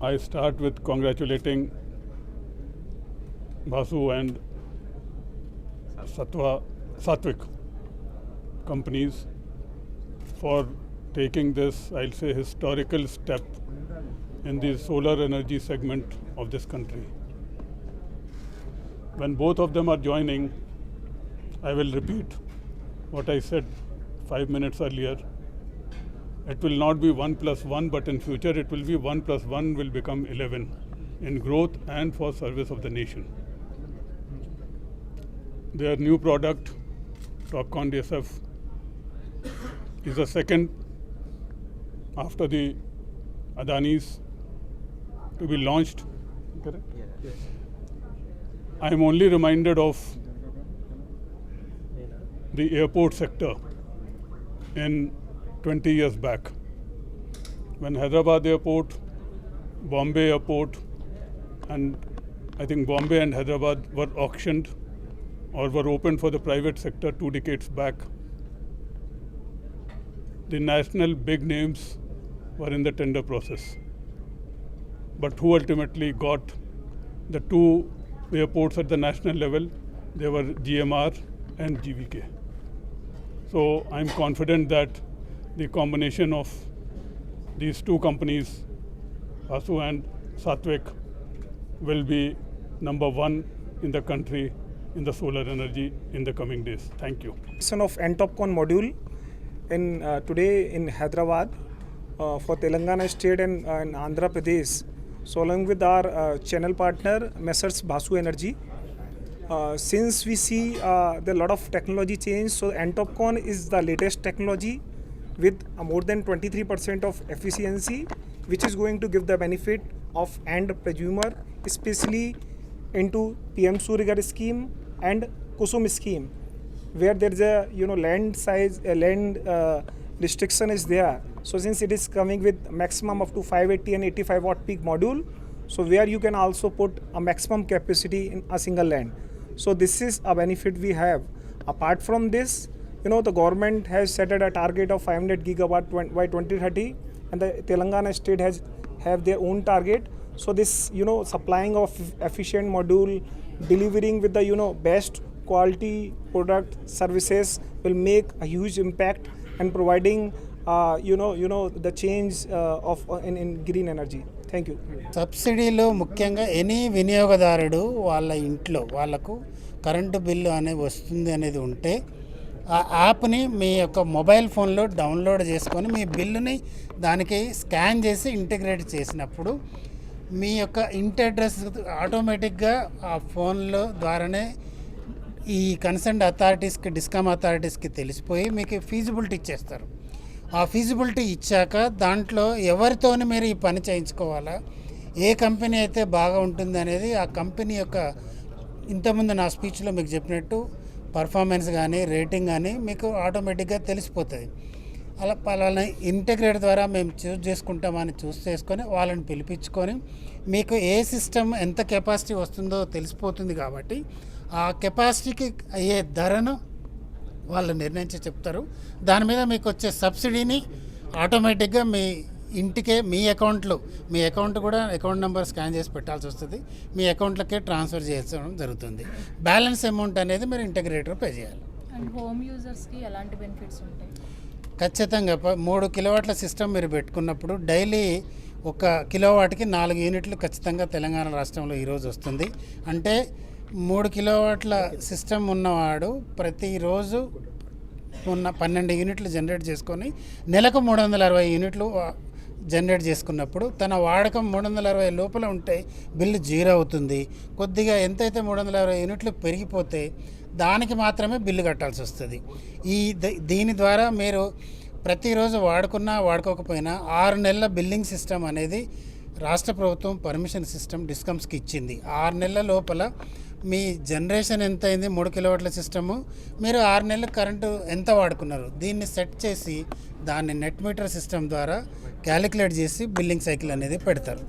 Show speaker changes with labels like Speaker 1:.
Speaker 1: I start with congratulating Basu and Satwik companies for taking this, I'll say, historical step in the solar energy segment of this country. When both of them are joining, I will repeat what I said 5 minutes earlier. It will not be 1 plus 1, but in future it will be 1 plus 1 will become 11 in growth and for service of the nation. Their new product, TOPCon DSF, is the second after the Adani's to be launched. Correct? Yes. I am only reminded of the airport sector in 20 years back, when Hyderabad Airport, Bombay Airport, and I think Bombay and Hyderabad were auctioned or were opened for the private sector 2 decades back. The national big names were in the tender process. But who ultimately got the 2 airports at the national level? They were GMR and GVK. So I'm confident that the combination of these 2 companies, Basu and Satwik, will be number 1 in the country in the solar energy in the coming days. Thank you.
Speaker 2: Of TOPCon module in today in Hyderabad for Telangana state and Andhra Pradesh. So along with our channel partner Messrs Basu Energy. Since we see there are a lot of technology change, so TOPCon is the latest technology with more than 23% of efficiency, which is going to give the benefit of end consumer, especially into PM Surya Ghar scheme and Kusum scheme, where there is a land size land restriction is there. So since it is coming with maximum up to 580 and 85 watt peak module, so where you can also put a maximum capacity in a single land. So this is a benefit we have. Apart from this, the government has set a target of 500 gigawatt by 2030, and the Telangana state have their own target. So this, supplying of efficient module, delivering with the best quality product services will make a huge impact and providing the change of in green energy. Thank you.
Speaker 3: సబ్సిడీలో ముఖ్యంగా any వినియోగదారుడు వాళ్ళ ఇంట్లో వాళ్ళకు current bill అనేది వస్తుంది అనేది ఉంటే ఆ యాప్ని మీ యొక్క మొబైల్ ఫోన్లో డౌన్లోడ్ చేసుకొని మీ బిల్లుని దానికి స్కాన్ చేసి ఇంటిగ్రేట్ చేసినప్పుడు మీ యొక్క ఇంటి అడ్రస్ ఆటోమేటిక్గా ఆ ఫోన్లో ద్వారానే ఈ కన్సర్న్ అథారిటీస్కి డిస్కామ్ అథారిటీస్కి తెలిసిపోయి మీకు ఫీజిబిలిటీ ఇచ్చేస్తారు. ఆ ఫీజిబిలిటీ ఇచ్చాక దాంట్లో ఎవరితోని మీరు ఈ పని చేయించుకోవాలా, ఏ కంపెనీ అయితే బాగా ఉంటుంది అనేది ఆ కంపెనీ యొక్క ఇంతకుముందు నా స్పీచ్లో మీకు చెప్పినట్టు పర్ఫార్మెన్స్ కానీ రేటింగ్ కానీ మీకు ఆటోమేటిక్గా తెలిసిపోతుంది. వాళ్ళని ఇంటిగ్రేట్ ద్వారా మేము చేసుకుంటామని చేసుకొని వాళ్ళని పిలిపించుకొని మీకు ఏ సిస్టమ్ ఎంత కెపాసిటీ వస్తుందో తెలిసిపోతుంది. కాబట్టి ఆ కెపాసిటీకి అయ్యే ధరను వాళ్ళు నిర్ణయించి చెప్తారు. దాని మీద మీకు వచ్చే సబ్సిడీని ఆటోమేటిక్గా మీ ఇంటికే మీ అకౌంట్ కూడా అకౌంట్ నెంబర్ స్కాన్ చేసి పెట్టాల్సి వస్తుంది. మీ అకౌంట్లకే ట్రాన్స్ఫర్ చేయడం జరుగుతుంది. బ్యాలెన్స్ అమౌంట్ అనేది మీరు ఇంటిగ్రేటర్ పే చేయాలి.
Speaker 4: అండ్ హోమ్ యూజర్స్కి ఎలాంటి బెనిఫిట్స్ ఉంటాయి?
Speaker 3: ఖచ్చితంగా 3 కిలోవాట్ల సిస్టమ్ మీరు పెట్టుకున్నప్పుడు డైలీ 1 కిలోవాట్కి 4 యూనిట్లు ఖచ్చితంగా తెలంగాణ రాష్ట్రంలో ఈరోజు వస్తుంది. అంటే 3 కిలోవాట్ల సిస్టమ్ ఉన్నవాడు ప్రతిరోజు 12 యూనిట్లు జనరేట్ చేసుకొని నెలకు 360 యూనిట్లు జనరేట్ చేసుకున్నప్పుడు తన వాడకం 360 లోపల ఉంటే బిల్లు 0 అవుతుంది. కొద్దిగా ఎంతైతే 360 యూనిట్లు పెరిగిపోతే దానికి మాత్రమే బిల్లు కట్టాల్సి వస్తుంది. దీని ద్వారా మీరు ప్రతిరోజు వాడుకున్నా వాడుకోకపోయినా 6 నెలల బిల్లింగ్ సిస్టమ్ అనేది రాష్ట్ర ప్రభుత్వం పర్మిషన్ సిస్టమ్ డిస్కమ్స్కి ఇచ్చింది. 6 నెలల లోపల మీ జనరేషన్ ఎంత అయింది 3 కిలోవాట్ల సిస్టము, మీరు 6 నెలల కరెంటు ఎంత వాడుకున్నారు దీన్ని సెట్ చేసి దాన్ని నెట్ మీటర్ సిస్టమ్ ద్వారా క్యాలిక్యులేట్ చేసి బిల్లింగ్ సైకిల్ అనేది పెడతారు.